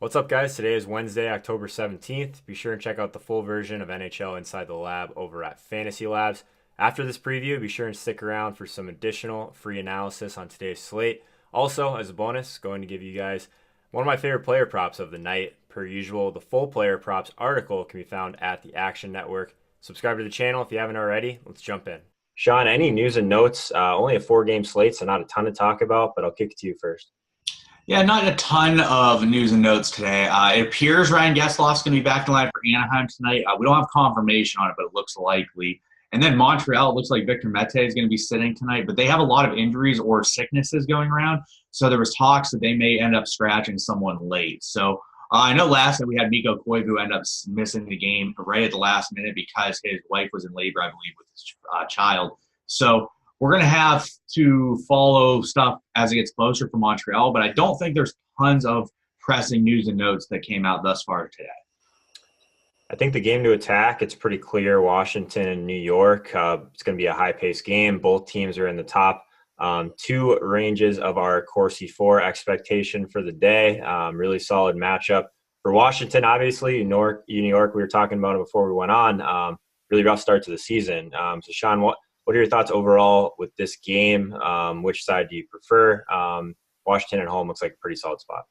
What's up, guys? Today is Wednesday, October 17th. Be sure and check out the full version of NHL Inside the Lab over at Fantasy Labs. After this preview, be sure and stick around for some additional free analysis on today's slate. Also, as a bonus, going to give you guys one of my favorite player props of the night. Per usual, the full player props article can be found at the Action Network. Subscribe to the channel if you haven't already. Let's jump in. Sean, any news and notes? Only a four-game slate, so not a ton to talk about, but I'll kick it to you first. Yeah, not a ton of news and notes today. It appears Ryan Getzlaf's going to be back in line for Anaheim tonight. We don't have confirmation on it, but it looks likely. And then Montreal, it looks like Victor Mete is going to be sitting tonight, but they have a lot of injuries or sicknesses going around. So there was talks that they may end up scratching someone late. So I know last night we had Mikko Koivu end up missing the game right at the last minute because his wife was in labor, I believe, with his child. So we're going to have to follow stuff as it gets closer for Montreal, but I don't think there's tons of pressing news and notes that came out thus far today. I think the game to attack, it's pretty clear. Washington and New York, it's going to be a high-paced game. Both teams are in the top two ranges of our Corsi 4 expectation for the day. Really solid matchup. For Washington, obviously, New York, we were talking about it before we went on. Really rough start to the season. So, Sean, what are your thoughts overall with this game? Which side do you prefer? Washington at home looks like a pretty solid spot.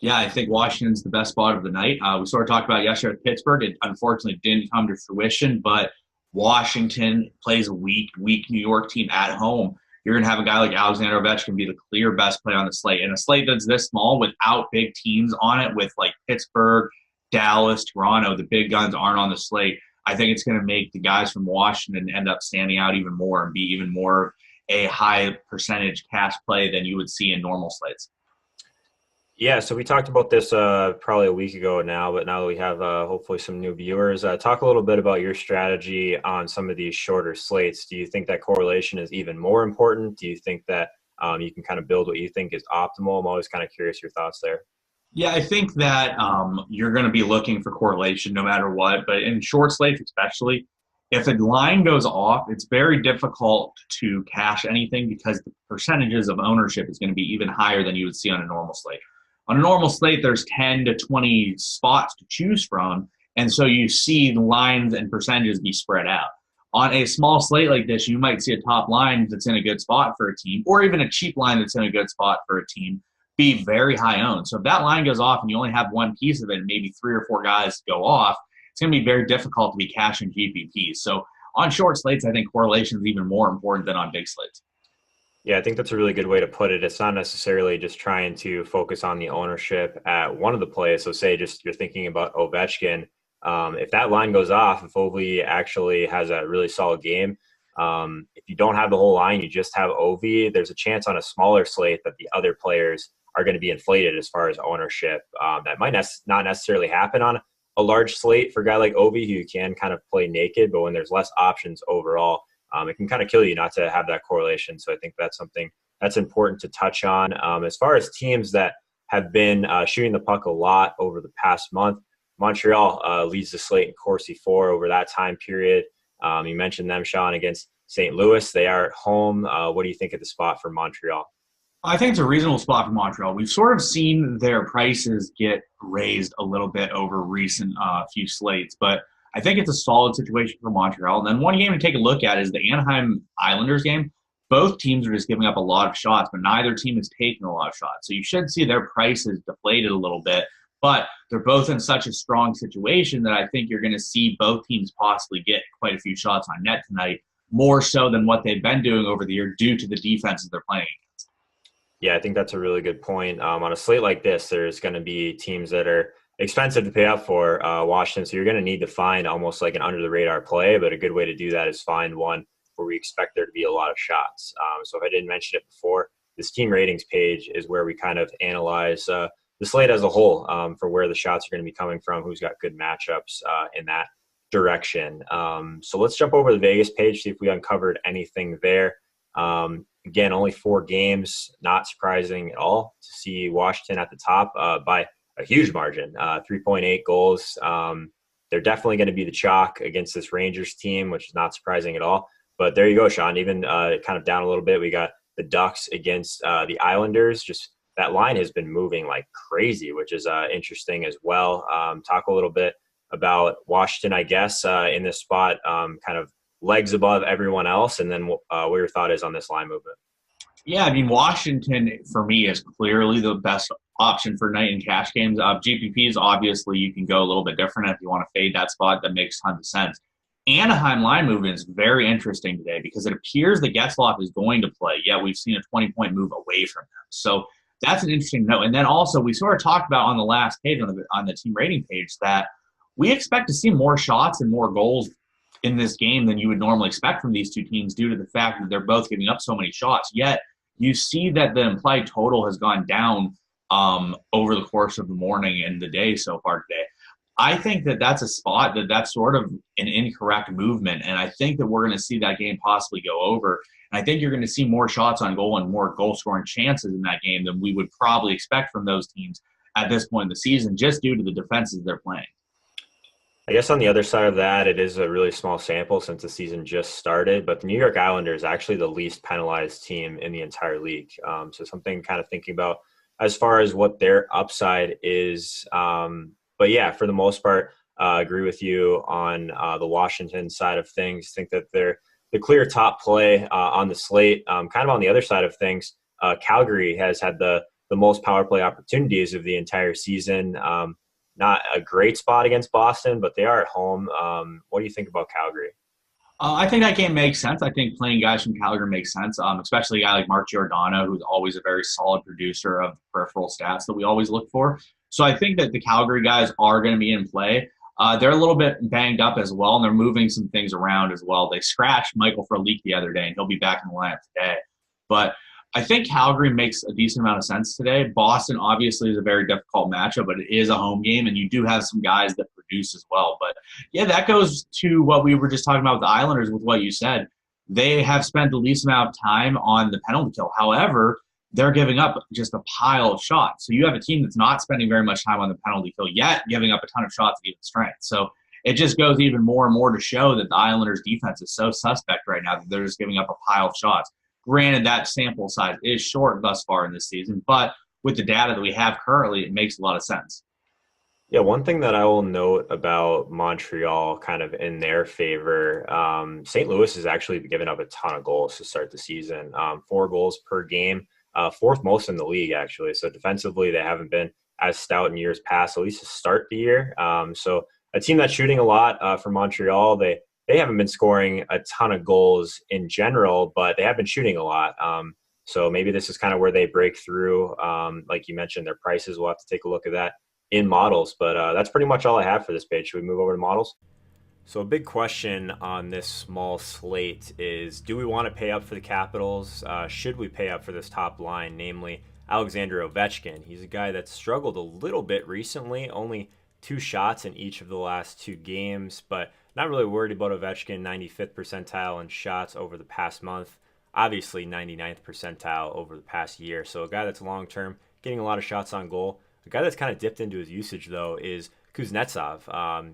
Yeah, I think Washington's the best spot of the night. We sort of talked about yesterday with Pittsburgh. It unfortunately didn't come to fruition, but Washington plays a weak New York team at home. You're going to have a guy like Alexander Ovechkin be the clear best player on the slate. And a slate that's this small without big teams on it, with like Pittsburgh, Dallas, Toronto, the big guns aren't on the slate. I think it's going to make the guys from Washington end up standing out even more and be even more a high percentage cash play than you would see in normal slates. Yeah, so we talked about this probably a week ago now, but now that we have hopefully some new viewers, talk a little bit about your strategy on some of these shorter slates. Do you think that correlation is even more important? Do you think that you can kind of build what you think is optimal? I'm always kind of curious your thoughts there. Yeah, I think that you're going to be looking for correlation no matter what, but in short slates especially, if a line goes off, it's very difficult to cash anything because the percentages of ownership is going to be even higher than you would see on a normal slate. On a normal slate, there's 10 to 20 spots to choose from, and so you see the lines and percentages be spread out. On a small slate like this, you might see a top line that's in a good spot for a team, or even a cheap line that's in a good spot for a team, be very high owned. So if that line goes off and you only have one piece of it and maybe three or four guys go off, it's going to be very difficult to be cashing GPP. So on short slates, I think correlation is even more important than on big slates. Yeah, I think that's a really good way to put it. It's not necessarily just trying to focus on the ownership at one of the plays. So say just you're thinking about Ovechkin. If that line goes off, if Ovi actually has a really solid game, if you don't have the whole line, you just have Ovi, there's a chance on a smaller slate that the other players are going to be inflated as far as ownership. That might not necessarily happen on a large slate for a guy like Ovi, who can kind of play naked, but when there's less options overall, it can kind of kill you not to have that correlation. So I think that's something that's important to touch on. As far as teams that have been shooting the puck a lot over the past month, Montreal leads the slate in Corsi 4 over that time period. You mentioned them, Sean, against St. Louis. They are at home. What do you think of the spot for Montreal? I think it's a reasonable spot for Montreal. We've sort of seen their prices get raised a little bit over recent few slates, but I think it's a solid situation for Montreal. And then one game to take a look at is the Anaheim Islanders game. Both teams are just giving up a lot of shots, but neither team is taking a lot of shots. So you should see their prices deflated a little bit, but they're both in such a strong situation that I think you're going to see both teams possibly get quite a few shots on net tonight, more so than what they've been doing over the year due to the defenses they're playing against. Yeah, I think that's a really good point. On a slate like this, there's going to be teams that are expensive to pay up for Washington. So you're going to need to find almost like an under-the-radar play, but a good way to do that is find one where we expect there to be a lot of shots. So if I didn't mention it before, this team ratings page is where we kind of analyze the slate as a whole for where the shots are going to be coming from, who's got good matchups in that direction. So let's jump over to the Vegas page, see if we uncovered anything there. Again, only 4 games, not surprising at all to see Washington at the top by a huge margin, 3.8 goals. They're definitely going to be the chalk against this Rangers team, which is not surprising at all. But there you go, Sean. Even kind of down a little bit, we got the Ducks against the Islanders, just that line has been moving like crazy, which is interesting as well. Talk a little bit about Washington, I guess, in this spot, kind of legs above everyone else, and then what your thought is on this line movement. Yeah, I mean, Washington for me is clearly the best option for night and cash games. GPPs, obviously, you can go a little bit different if you want to fade that spot. That makes tons of sense. Anaheim line movement is very interesting today because it appears that Getzlaf is going to play, yet we've seen a 20-point move away from him. So that's an interesting note. And then also, we sort of talked about on the last page, on the team rating page, that we expect to see more shots and more goals in this game than you would normally expect from these two teams due to the fact that they're both giving up so many shots. Yet you see that the implied total has gone down over the course of the morning and the day so far today. I think that that's a spot that's sort of an incorrect movement, and I think that we're going to see that game possibly go over. And I think you're going to see more shots on goal and more goal-scoring chances in that game than we would probably expect from those teams at this point in the season, just due to the defenses they're playing. I guess on the other side of that, it is a really small sample since the season just started, but the New York Islanders are actually the least penalized team in the entire league. So something kind of thinking about as far as what their upside is. But yeah, for the most part, agree with you on the Washington side of things. Think that they're the clear top play on the slate. Kind of on the other side of things, Calgary has had the most power play opportunities of the entire season. Not a great spot against Boston, but they are at home. What do you think about Calgary? I think that game makes sense. I think playing guys from Calgary makes sense, especially a guy like Mark Giordano, who's always a very solid producer of peripheral stats that we always look for. So I think that the Calgary guys are going to be in play. They're a little bit banged up as well, and they're moving some things around as well. They scratched Michael Frolik the other day, and he'll be back in the lineup today. But I think Calgary makes a decent amount of sense today. Boston obviously is a very difficult matchup, but it is a home game, and you do have some guys that produce as well. But yeah, that goes to what we were just talking about with the Islanders with what you said. They have spent the least amount of time on the penalty kill. However, they're giving up just a pile of shots. So you have a team that's not spending very much time on the penalty kill, yet giving up a ton of shots at even strength. So it just goes even more and more to show that the Islanders' defense is so suspect right now that they're just giving up a pile of shots. Granted, that sample size is short thus far in this season, but with the data that we have currently, it makes a lot of sense. Yeah, one thing that I will note about Montreal kind of in their favor, St. Louis has actually given up a ton of goals to start the season, 4 goals per game, fourth most in the league, actually. So defensively, they haven't been as stout in years past, at least to start the year. So a team that's shooting a lot for Montreal, they haven't been scoring a ton of goals in general, but they have been shooting a lot. So maybe this is kind of where they break through. Like you mentioned, their prices, we'll have to take a look at that in models. But that's pretty much all I have for this page. Should we move over to models? So a big question on this small slate is, do we want to pay up for the Capitals? Should we pay up for this top line, namely Alexander Ovechkin? He's a guy that's struggled a little bit recently, only 2 shots in each of the last 2 games, but not really worried about Ovechkin, 95th percentile in shots over the past month. Obviously, 99th percentile over the past year. So a guy that's long-term, getting a lot of shots on goal. A guy that's kind of dipped into his usage, though, is Kuznetsov.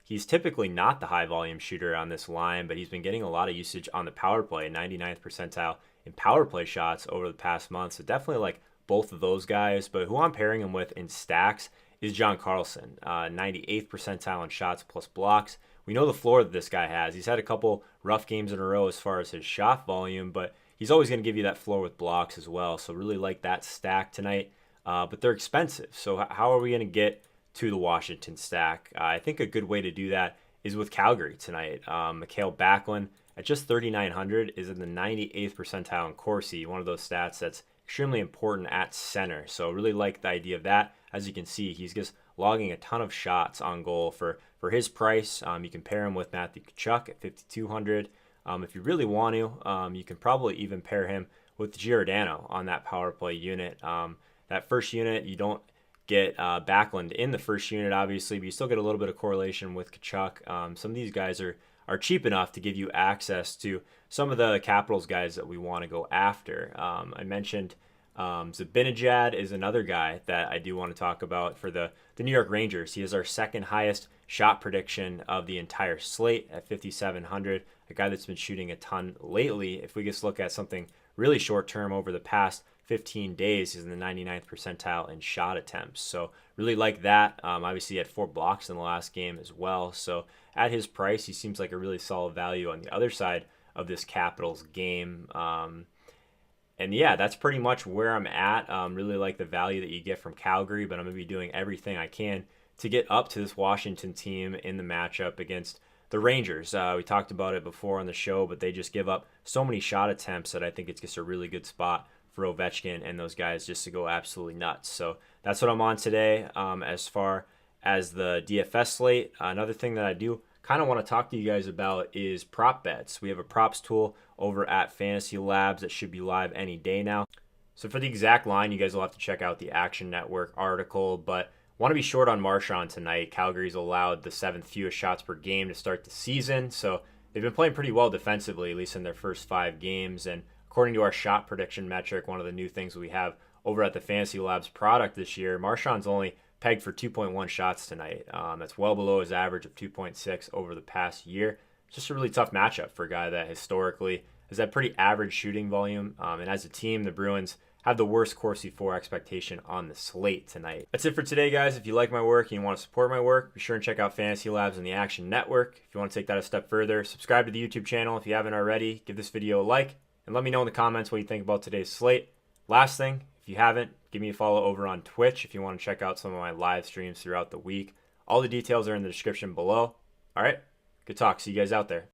He's typically not the high-volume shooter on this line, but he's been getting a lot of usage on the power play, 99th percentile in power play shots over the past month. So definitely like both of those guys. But who I'm pairing him with in stacks is John Carlson, 98th percentile in shots plus blocks. We know the floor that this guy has. He's had a couple rough games in a row as far as his shot volume, but he's always going to give you that floor with blocks as well. So really like that stack tonight, but they're expensive. So how are we going to get to the Washington stack? I think a good way to do that is with Calgary tonight. Mikhail Backlund at just 3,900 is in the 98th percentile in Corsi, one of those stats that's extremely important at center. So really like the idea of that. As you can see, he's just logging a ton of shots on goal for his price. You can pair him with Matthew Tkachuk at 5,200. If you really want to, you can probably even pair him with Giordano on that power play unit. That first unit, you don't get Backlund in the first unit, obviously, but you still get a little bit of correlation with Tkachuk. Some of these guys are cheap enough to give you access to some of the Capitals guys that we want to go after. I mentioned Zibanejad is another guy that I do want to talk about for the New York Rangers. He is our second highest shot prediction of the entire slate at 5,700, a guy that's been shooting a ton lately. If we just look at something really short term over the past 15 days. He's in the 99th percentile in shot attempts. So really like that. Obviously, he had 4 blocks in the last game as well. So at his price, he seems like a really solid value on the other side of this Capitals game. And yeah, that's pretty much where I'm at. Really like the value that you get from Calgary, but I'm going to be doing everything I can to get up to this Washington team in the matchup against the Rangers. We talked about it before on the show, but they just give up so many shot attempts that I think it's just a really good spot for Ovechkin and those guys just to go absolutely nuts. So that's what I'm on today. As far as the DFS slate, another thing that I do kind of want to talk to you guys about is prop bets. We have a props tool over at Fantasy Labs that should be live any day now. So for the exact line, you guys will have to check out the Action Network article, but want to be short on Marchand tonight. Calgary's allowed the 7th fewest shots per game to start the season, so they've been playing pretty well defensively, at least in their first 5 games. And according to our shot prediction metric, one of the new things we have over at the Fantasy Labs product this year, Marchand's only pegged for 2.1 shots tonight. That's well below his average of 2.6 over the past year. It's just a really tough matchup for a guy that historically has had pretty average shooting volume. And as a team, the Bruins have the worst Corsi 4 expectation on the slate tonight. That's it for today, guys. If you like my work and you want to support my work, be sure and check out Fantasy Labs and the Action Network. If you want to take that a step further, subscribe to the YouTube channel if you haven't already. Give this video a like, and let me know in the comments what you think about today's slate. Last thing, if you haven't, give me a follow over on Twitch if you want to check out some of my live streams throughout the week. All the details are in the description below. All right, good talk. See you guys out there.